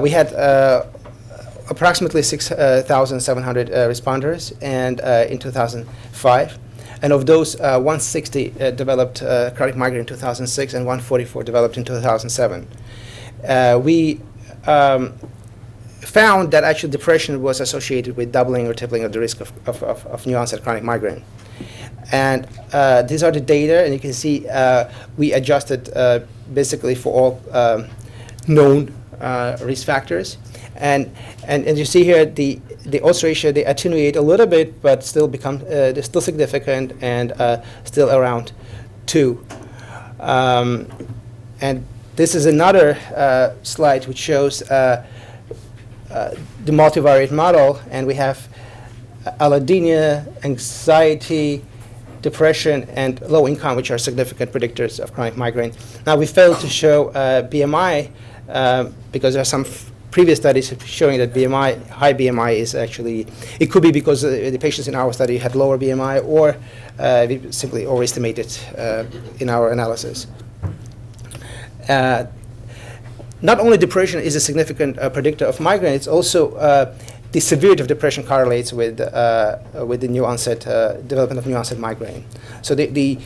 We had approximately 6,700 responders, and in 2005. And of those, 160 developed chronic migraine in 2006, and 144 developed in 2007. We found that actually depression was associated with doubling or tripling of the risk of new onset chronic migraine. And these are the data, and you can see we adjusted basically for all known risk factors. And you see here the odds ratio, they attenuate a little bit, but still become they're still significant and still around 2. And this is another slide which shows the multivariate model, and we have allodynia, anxiety, depression, and low income, which are significant predictors of chronic migraine. Now, we failed to show BMI because there are some previous studies showing that BMI, high BMI is actually, it could be because the patients in our study had lower BMI, or we simply overestimated in our analysis. Not only depression is a significant predictor of migraine, it's also the severity of depression correlates with the new onset development of new onset migraine. So the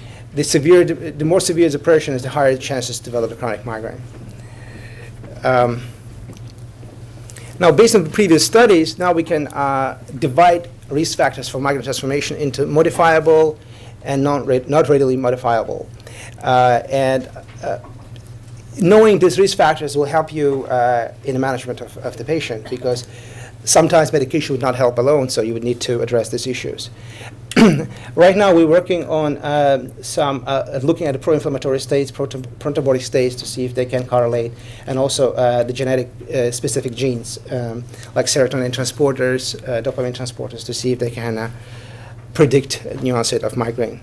more severe depression is, the higher the chances to develop a chronic migraine. Now, based on the previous studies, now we can divide risk factors for migraine transformation into modifiable and not readily modifiable. Knowing these risk factors will help you in the management of the patient, because sometimes medication would not help alone, so you would need to address these issues. Right now, we're working on looking at the pro-inflammatory states, pro-antibody states, to see if they can correlate, and also the genetic specific genes like serotonin transporters, dopamine transporters, to see if they can predict new onset of migraine.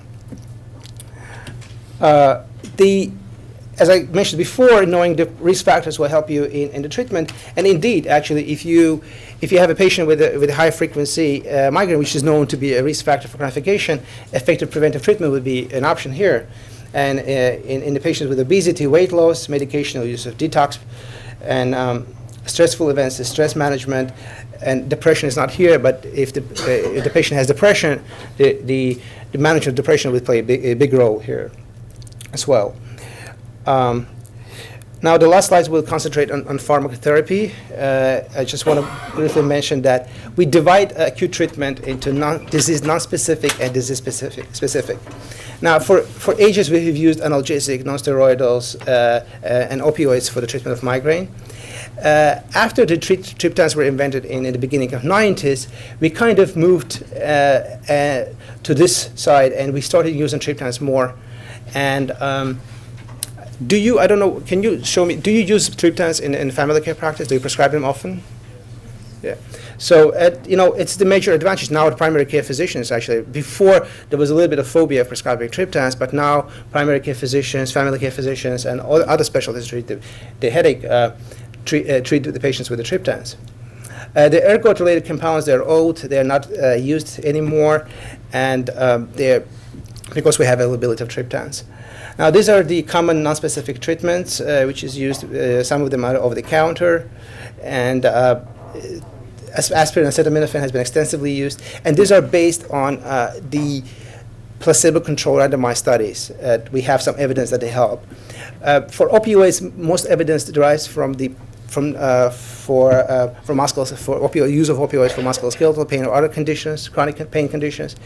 As I mentioned before, knowing the risk factors will help you in the treatment. And indeed, actually, if you have a patient with a high frequency migraine, which is known to be a risk factor for chronification, effective preventive treatment would be an option here. And in the patients with obesity, weight loss, medication or use of detox, and stressful events, the stress management, and depression is not here, but if the patient has depression, the management of depression would play a big role here as well. Now, the last slides will concentrate on pharmacotherapy. I just want to briefly mention that we divide acute treatment into disease non-specific and disease specific. Now, for ages, we have used analgesic, non-steroidals, and opioids for the treatment of migraine. After the triptans were invented in the beginning of 90s, we kind of moved to this side, and we started using triptans more. And I don't know, can you show me, do you use triptans in family care practice? Do you prescribe them often? Yeah. So, it's the major advantage now at primary care physicians, actually. Before, there was a little bit of phobia of prescribing triptans, but now primary care physicians, family care physicians, and all other specialties treat the headache, treat the patients with the triptans. The ergot-related compounds, they're old, they're not used anymore, and because we have availability of triptans. Now, these are the common non-specific treatments, which is used. Some of them are over the counter, and aspirin and acetaminophen has been extensively used. And these are based on the placebo-controlled randomized studies. We have some evidence that they help. For opioids, most evidence derives from use of opioids for musculoskeletal pain or other conditions, chronic pain conditions.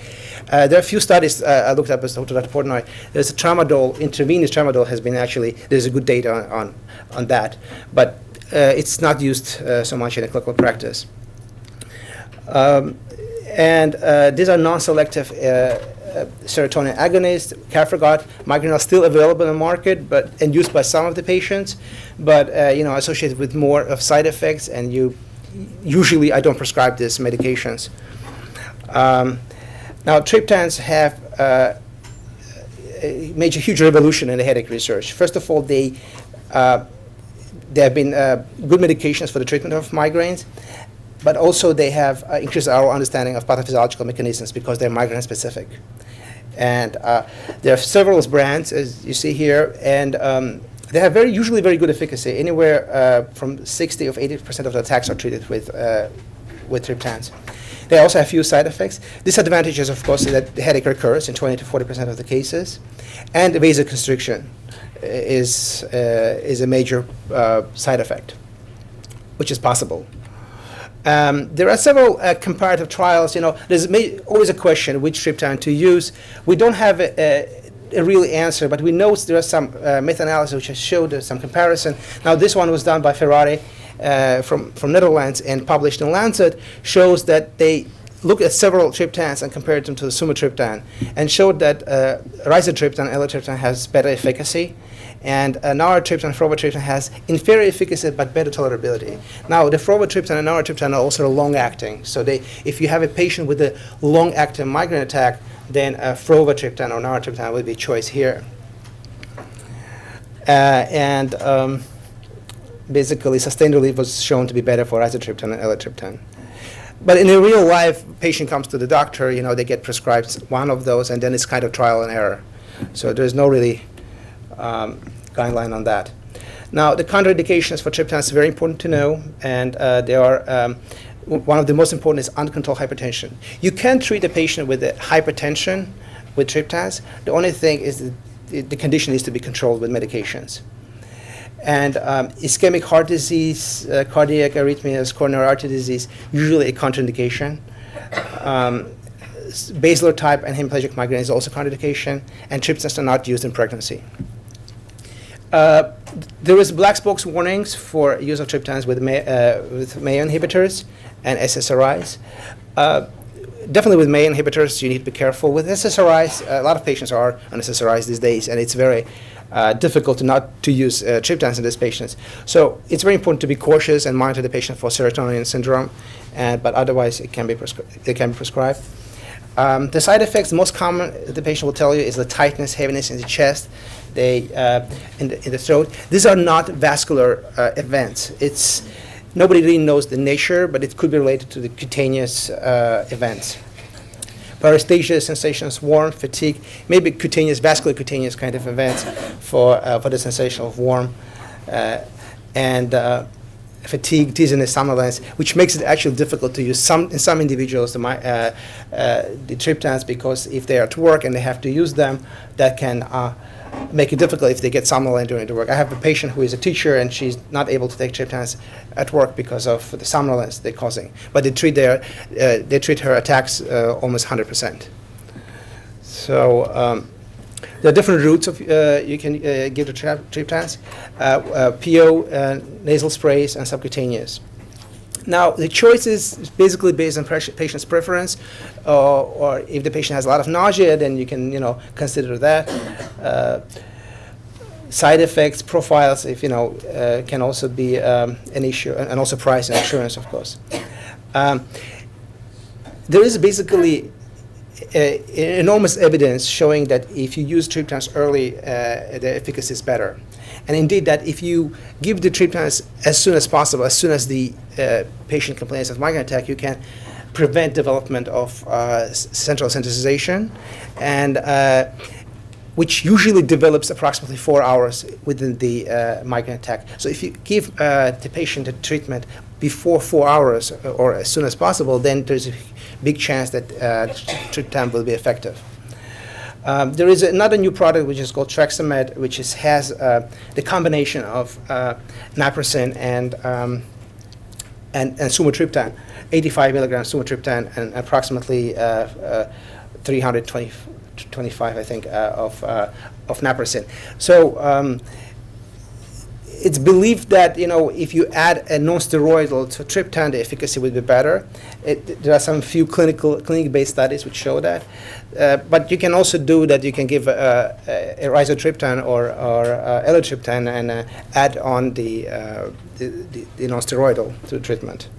There are a few studies I looked up as Dr. Portnoy. There's a tramadol, intravenous tramadol has been actually, there's a good data on that, but it's not used so much in a clinical practice. These are non-selective serotonin agonists. Careforgot, migraine are still available in the market, and used by some of the patients, but associated with more of side effects. And usually I don't prescribe these medications. Now, triptans have made a huge revolution in the headache research. First of all, they have been good medications for the treatment of migraines, but also they have increased our understanding of pathophysiological mechanisms because they're migraine specific. And there are several brands, as you see here, and They have usually very good efficacy. Anywhere from 60 or 80% of the attacks are treated with triptans. They also have few side effects. Disadvantages, of course, is that the headache recurs in 20 to 40% of the cases, and vasoconstriction is a major side effect, which is possible. There are several comparative trials. There's always a question which triptan to use. We don't have a real answer, but we know there are some meta-analysis which has showed some comparison. Now, this one was done by Ferrari from Netherlands and published in Lancet, shows that they looked at several triptans and compared them to the sumatriptan, and showed that rizatriptan, elatriptan has better efficacy, and naratriptan, frovatriptan has inferior efficacy but better tolerability. Now, the frovatriptan and naratriptan are also long-acting, so if you have a patient with a long-acting migraine attack, then frovatriptan or naratriptan would be a choice here. Basically, sustained relief was shown to be better for rizatriptan and elatriptan. But in a real life, patient comes to the doctor, they get prescribed one of those, and then it's kind of trial and error. So there's no really guideline on that. Now, the contraindications for triptans is very important to know, and they are one of the most important is uncontrolled hypertension. You can treat a patient with hypertension with triptans. The only thing is the condition needs to be controlled with medications. And ischemic heart disease, cardiac arrhythmias, coronary artery disease, usually a contraindication. Basilar type and hemiplegic migraine is also contraindication, and triptans are not used in pregnancy. There is black box warnings for use of triptans with MAO inhibitors and SSRIs. Definitely with MAO inhibitors, you need to be careful. With SSRIs, a lot of patients are on SSRIs these days, and it's very difficult not to use triptans in these patients. So it's very important to be cautious and monitor the patient for serotonin syndrome, but otherwise it can be prescribed. The side effects, the most common the patient will tell you is the tightness, heaviness in the chest, in the throat. These are not vascular events. Nobody really knows the nature, but it could be related to the cutaneous events. Paresthesia, sensations, warm, fatigue, maybe vascular cutaneous kind of events for the sensation of warm, and fatigue, dizziness, somnolence, which makes it actually difficult to use in some individuals the triptans, because if they are at work and they have to use them, that can make it difficult if they get somnolent during the work. I have a patient who is a teacher, and she's not able to take triptans at work because of the somnolence they're causing. But they treat her attacks almost 100%. So there are different routes of you can give the triptans: PO, nasal sprays, and subcutaneous. Now, the choice is basically based on patient's preference, or if the patient has a lot of nausea, then you can, consider that. Side effects, profiles, can also be an issue, and also price and insurance, of course. There is basically enormous evidence showing that if you use triptans early, the efficacy is better. And indeed, that if you give the triptans as soon as possible, as soon as the patient complains of migraine attack, you can prevent development of central sensitization, and which usually develops approximately 4 hours within the migraine attack. So if you give the patient a treatment before 4 hours or as soon as possible, then there's a big chance that triptan will be effective. There is another new product which is called Trexamed, which has the combination of naproxen and sumatriptan, 85 milligrams sumatriptan and approximately 325, I think, of naproxen. So it's believed that if you add a non-steroidal to triptan, the efficacy would be better. There are some few clinic-based studies which show that, but you can also do that. You can give a rizatriptan or elatriptan and add on the non-steroidal to treatment.